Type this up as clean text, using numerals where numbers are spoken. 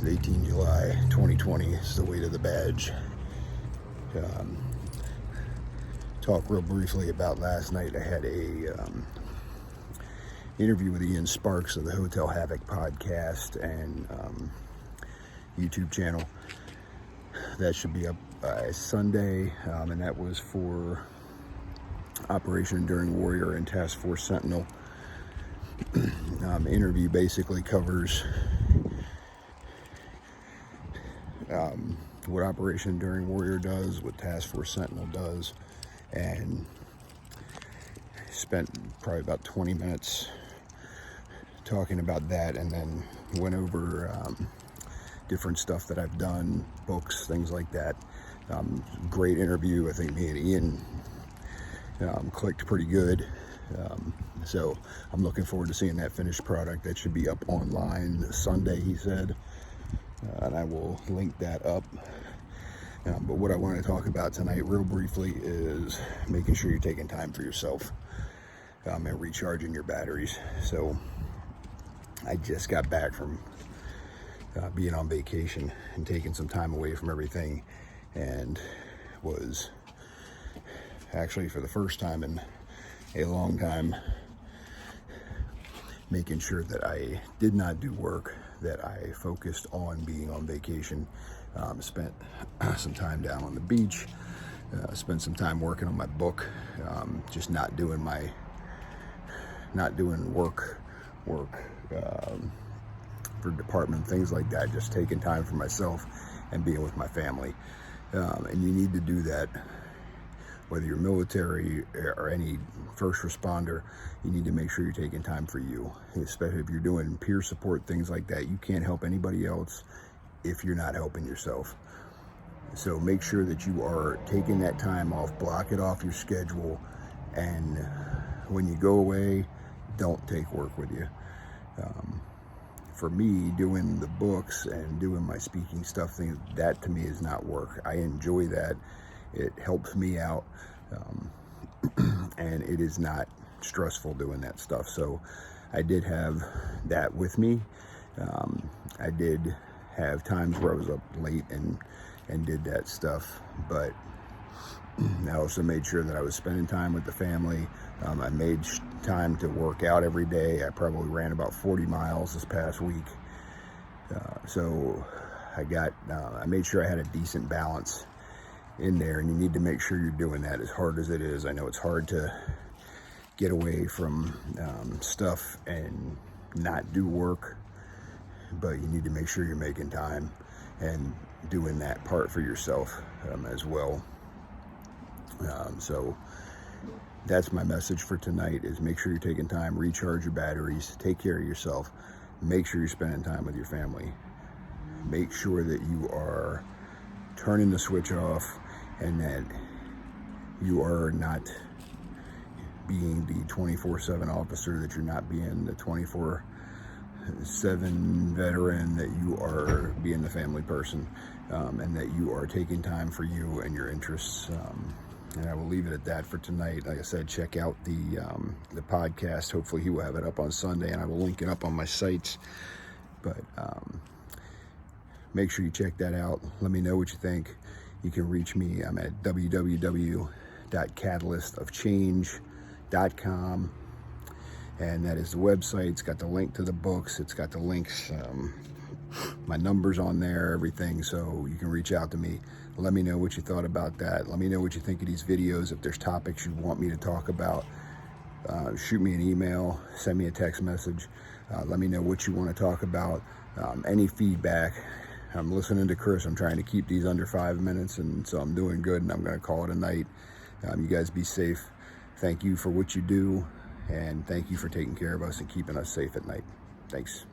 18 July 2020. It's the weight of the badge. Talk real briefly about last night. I had a interview with Ian Sparks of the Hotel Havoc podcast and YouTube channel. That should be up by Sunday, and that was for Operation Enduring Warrior and Task Force Sentinel. Interview basically covers what Operation Enduring Warrior does, what Task Force Sentinel does, and spent probably about 20 minutes talking about that, and then went over different stuff that I've done, books, things like that. Great interview. I think me and Ian clicked pretty good. So I'm looking forward to seeing that finished product. That should be up online Sunday, he said, and I will link that up. But what I want to talk about tonight real briefly is making sure you're taking time for yourself and recharging your batteries. So I just got back from being on vacation and taking some time away from everything, and was actually, for the first time in a long time, making sure that I did not do work, that I focused on being on vacation. Spent some time down on the beach, spent some time working on my book, just not doing work for department, things like that, just taking time for myself and being with my family. And you need to do that, whether you're military or any first responder. You need to make sure you're taking time for you, especially if you're doing peer support, things like that. You can't help anybody else if you're not helping yourself. So make sure that you are taking that time off, block it off your schedule, and when you go away, don't take work with you. For me, doing the books and doing my speaking stuff, that to me is not work. I enjoy that. It helps me out, and it is not stressful doing that stuff. So I did have that with me. I did have times where I was up late and did that stuff, but I also made sure that I was spending time with the family. I made time to work out every day. I probably ran about 40 miles this past week. So I made sure I had a decent balance in there, and you need to make sure you're doing that, as hard as it is. I know it's hard to get away from stuff and not do work, but you need to make sure you're making time and doing that part for yourself as well. So that's my message for tonight, is make sure you're taking time, recharge your batteries, take care of yourself, make sure you're spending time with your family, make sure that you are turning the switch off, and that you are not being the 24/7 officer, that you're not being the 24/7 veteran, that you are being the family person, and that you are taking time for you and your interests. And I will leave it at that for tonight. Like I said, check out the podcast. Hopefully he will have it up on Sunday, and I will link it up on my sites. But make sure you check that out. Let me know what you think. You can reach me. I'm at www.catalystofchange.com, and that is the website. It's got the link to the books. It's got the links, my numbers on there, everything. So you can reach out to me. Let me know what you thought about that. Let me know what you think of these videos. If there's topics you want me to talk about, shoot me an email, send me a text message. Let me know what you want to talk about. Any feedback. I'm listening to Chris. I'm trying to keep these under 5 minutes, and so I'm doing good, and I'm going to call it a night. You guys be safe. Thank you for what you do, and thank you for taking care of us and keeping us safe at night. Thanks.